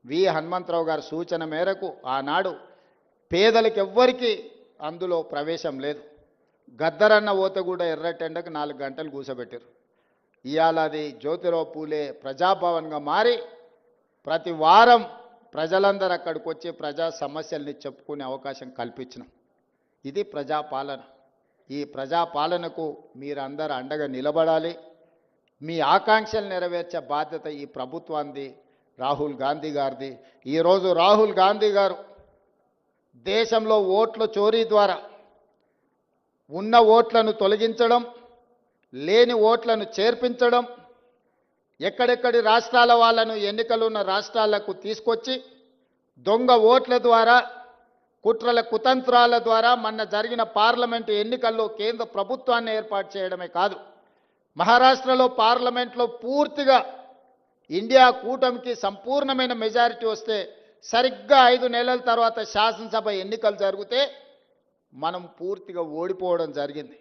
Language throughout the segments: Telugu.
హనుమంతరావు గారి సూచన మేరకు ఆనాడు పేదలకు ఎవ్వరికీ అందులో ప్రవేశం లేదు. గద్దరన్న ఓత కూడా ఎర్రటెండకు 4 గంటలు కూసబెట్టారు. ఇవాళ అది జ్యోతిరావు పూలే ప్రజాభవన్గా మారి ప్రతి వారం ప్రజలందరూ అక్కడికి వచ్చి ప్రజా సమస్యల్ని చెప్పుకునే అవకాశం కల్పించినాం. ఇది ప్రజాపాలన. ఈ ప్రజాపాలనకు మీరందరూ అండగా నిలబడాలి. మీ ఆకాంక్షలు నెరవేర్చే బాధ్యత ఈ ప్రభుత్వాన్ని, రాహుల్ గాంధీ గారిది. ఈరోజు రాహుల్ గాంధీ గారు దేశంలో ఓట్ల చోరీ ద్వారా ఉన్న ఓట్లను తొలగించడం, లేని ఓట్లను చేర్పించడం, ఎక్కడెక్కడి రాష్ట్రాల వాళ్ళను ఎన్నికలు ఉన్న రాష్ట్రాలకు తీసుకొచ్చి దొంగ ఓట్ల ద్వారా, కుట్రల కుతంత్రాల ద్వారా మొన్న జరిగిన పార్లమెంటు ఎన్నికల్లో కేంద్ర ప్రభుత్వాన్ని ఏర్పాటు చేయడమే కాదు, మహారాష్ట్రలో పార్లమెంట్లో పూర్తిగా ఇండియా కూటమికి సంపూర్ణమైన మెజారిటీ వస్తే సరిగ్గా 5 నెలల తర్వాత శాసనసభ ఎన్నికలు జరిగితే మనం పూర్తిగా ఓడిపోవడం జరిగింది.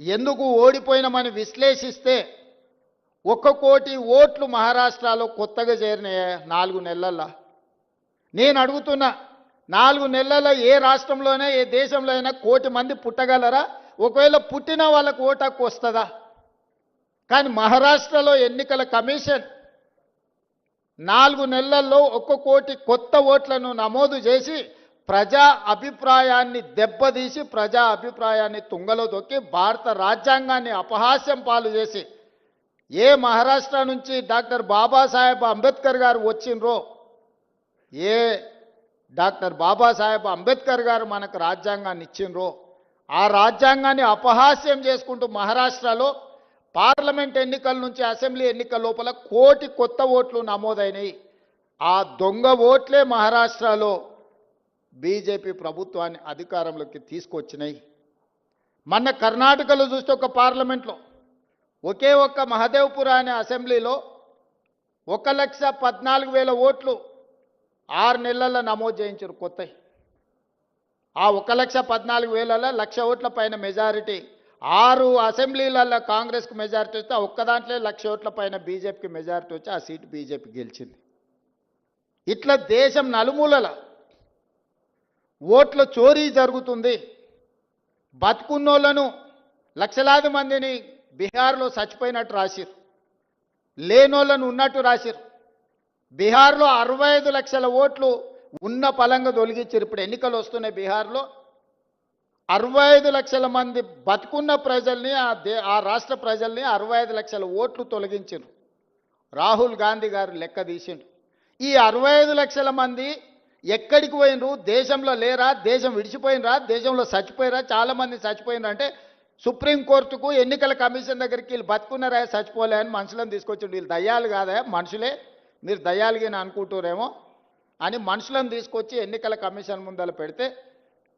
ఎందుకు ఓడిపోయినామని విశ్లేషిస్తే 1 కోటి ఓట్లు మహారాష్ట్రలో కొత్తగా చేరినాయి 4 నెలల్లో. నేను అడుగుతున్నా, 4 నెలల్లో ఏ రాష్ట్రంలోనే ఏ దేశంలో అయినా 1 కోటి మంది పుట్టగలరా? ఒకవేళ పుట్టిన వాళ్ళకు ఓటు హక్కు వస్తుందా? కానీ మహారాష్ట్రలో ఎన్నికల కమిషన్ 4 నెలల్లో 1 కోటి కొత్త ఓట్లను నమోదు చేసి ప్రజా అభిప్రాయాన్ని దెబ్బతీసి, ప్రజా అభిప్రాయాన్ని తుంగలో దొక్కి భారత రాజ్యాంగాన్ని అపహాస్యం పాలు చేసి, ఏ మహారాష్ట్ర నుంచి డాక్టర్ బాబాసాహెబ్ అంబేద్కర్ గారు వచ్చిండ్రో, ఏ డాక్టర్ బాబాసాహెబ్ అంబేద్కర్ గారు మనకు రాజ్యాంగాన్ని ఇచ్చిండ్రో, ఆ రాజ్యాంగాన్ని అపహాస్యం చేసుకుంటూ మహారాష్ట్రలో పార్లమెంట్ ఎన్నికల నుంచి అసెంబ్లీ ఎన్నికల లోపల 1 కోటి కొత్త ఓట్లు నమోదైనాయి. ఆ దొంగ ఓట్లే మహారాష్ట్రలో బీజేపీ ప్రభుత్వాన్ని అధికారంలోకి తీసుకొచ్చినాయి. మొన్న కర్ణాటకలో చూస్తే ఒక పార్లమెంట్లో ఒకే ఒక్క మహదేవ్పుర అనే అసెంబ్లీలో 1,14,000 ఓట్లు 6 నెలల్లో నమోదు చేయించారు కొత్తవి. ఆ 1,14,000లలో 1,00,000 ఓట్ల పైన మెజారిటీ, 6 అసెంబ్లీలలో కాంగ్రెస్కు మెజారిటీ వస్తే ఆ ఒక్క దాంట్లో 1,00,000 ఓట్ల పైన బీజేపీకి మెజారిటీ వచ్చి ఆ సీటు బీజేపీ గెలిచింది. ఇట్లా దేశం నలుమూలల ఓట్ల చోరీ జరుగుతుంది. బతుకున్నోళ్లను లక్షలాది మందిని బీహార్లో చచ్చిపోయినట్టు రాసిరు, లేనోళ్లను ఉన్నట్టు రాసిరు. బీహార్లో 65 లక్షల ఓట్లు ఉన్న పలంగా తొలగించారు. ఇప్పుడు ఎన్నికలు వస్తున్నాయి బీహార్లో. 65 లక్షల మంది బతుకున్న ప్రజల్ని, ఆ రాష్ట్ర ప్రజల్ని 65 లక్షల ఓట్లు తొలగించారు. రాహుల్ గాంధీ గారు లెక్క తీసిండు. ఈ 65 లక్షల మంది ఎక్కడికి పోయినరు? దేశంలో లేరా? దేశం విడిచిపోయినరా? దేశంలో చచ్చిపోయినరా? చాలామంది చచ్చిపోయినరా అంటే సుప్రీంకోర్టుకు, ఎన్నికల కమిషన్ దగ్గరికి వీళ్ళు బతుకున్నారా, చచ్చిపోలే అని మనుషులను తీసుకొచ్చిండు. వీళ్ళు దయ్యాలు కాదా, మనుషులే, మీరు దయ్యాలుగా అనుకుంటారేమో అని మనుషులను తీసుకొచ్చి ఎన్నికల కమిషన్ ముందర పెడితే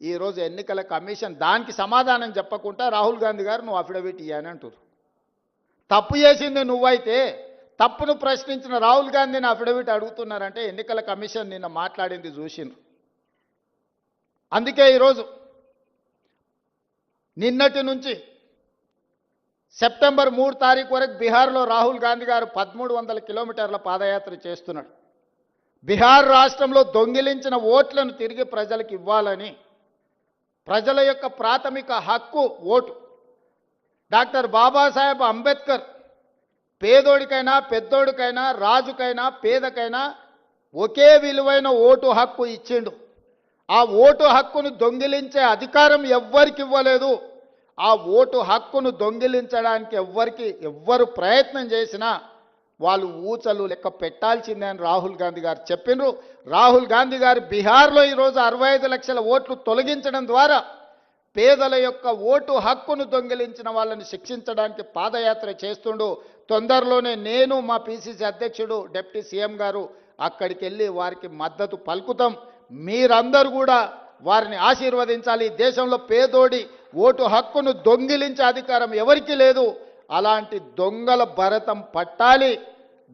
ఈరోజు ఎన్నికల కమిషన్ దానికి సమాధానం చెప్పకుండా రాహుల్ గాంధీ గారు నువ్వు అఫిడవిట్ ఇయ్యని అంటారు. తప్పు చేసింది నువ్వైతే తప్పును ప్రశ్నించిన రాహుల్ గాంధీని అఫిడవిట్ అడుగుతున్నారంటే ఎన్నికల కమిషన్ నిన్న మాట్లాడింది చూసిండ్రు. అందుకే ఈరోజు నిన్నటి నుంచి సెప్టెంబర్ 3 తారీఖు వరకు బీహార్లో రాహుల్ గాంధీ గారు 1300 కిలోమీటర్ల పాదయాత్ర చేస్తున్నాడు. బీహార్ రాష్ట్రంలో దొంగిలించిన ఓట్లను తిరిగి ప్రజలకు ఇవ్వాలని, ప్రజల యొక్క ప్రాథమిక హక్కు ఓటు. డాక్టర్ బాబాసాహెబ్ అంబేద్కర్ పేదోడికైనా పెద్దోడికైనా రాజుకైనా పేదకైనా ఒకే విలువైన ఓటు హక్కు ఇచ్చిండు. ఆ ఓటు హక్కును దొంగిలించే అధికారం ఎవ్వరికి ఇవ్వలేదు. ఆ ఓటు హక్కును దొంగిలించడానికి ఎవ్వరు ప్రయత్నం చేసినా వాళ్ళు ఊచలు లెక్క పెట్టాల్సిందే అని రాహుల్ గాంధీ గారు చెప్పిండ్రు. రాహుల్ గాంధీ గారు బీహార్లో ఈరోజు 65 లక్షల ఓట్లు తొలగించడం ద్వారా పేదల యొక్క ఓటు హక్కును దొంగిలించిన వాళ్ళని శిక్షించడానికి పాదయాత్ర చేస్తుండు. తొందరలోనే నేను, మా పిసిసి అధ్యక్షుడు డిప్యూటీ సీఎం గారు అక్కడికి వెళ్ళి వారికి మద్దతు పలుకుతాం. మీరందరూ కూడా వారిని ఆశీర్వదించాలి. దేశంలో పేదోడి ఓటు హక్కును దొంగిలించే అధికారం ఎవరికీ లేదు. అలాంటి దొంగల భరతం పట్టాలి.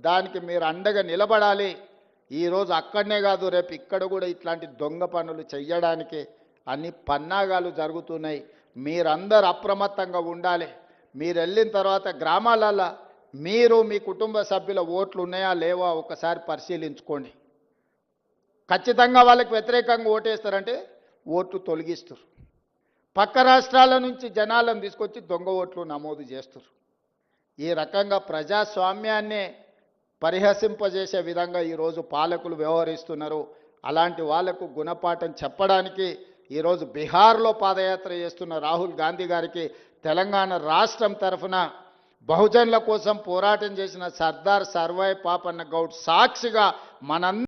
దానికి మీరు అండగా నిలబడాలి. ఈరోజు అక్కడనే కాదు, రేపు ఇక్కడ కూడా ఇట్లాంటి దొంగ పనులు చేయడానికి అన్ని పన్నాగాలు జరుగుతున్నాయి. మీరందరూ అప్రమత్తంగా ఉండాలి. మీరు వెళ్ళిన తర్వాత గ్రామాలలో మీరు మీ కుటుంబ సభ్యుల ఓట్లు ఉన్నాయా లేవా ఒకసారి పరిశీలించుకోండి. ఖచ్చితంగా వాళ్ళకి వ్యతిరేకంగా ఓటేస్తారంటే ఓట్లు తొలగిస్తారు. పక్క రాష్ట్రాల నుంచి జనాలను తీసుకొచ్చి దొంగ ఓట్లు నమోదు చేస్తారు. ఈ రకంగా ప్రజాస్వామ్యాన్నే పరిహసింపజేసే విధంగా ఈరోజు పాలకులు వ్యవహరిస్తున్నారు. అలాంటి వాళ్లకు గుణపాఠం చెప్పడానికి ఈరోజు బీహార్లో పాదయాత్ర చేస్తున్న రాహుల్ గాంధీ గారికి తెలంగాణ రాష్ట్రం తరఫున బహుజనుల కోసం పోరాటం చేసిన సర్దార్ సర్వాయి పాపన్న గౌడ్ సాక్షిగా మనందరం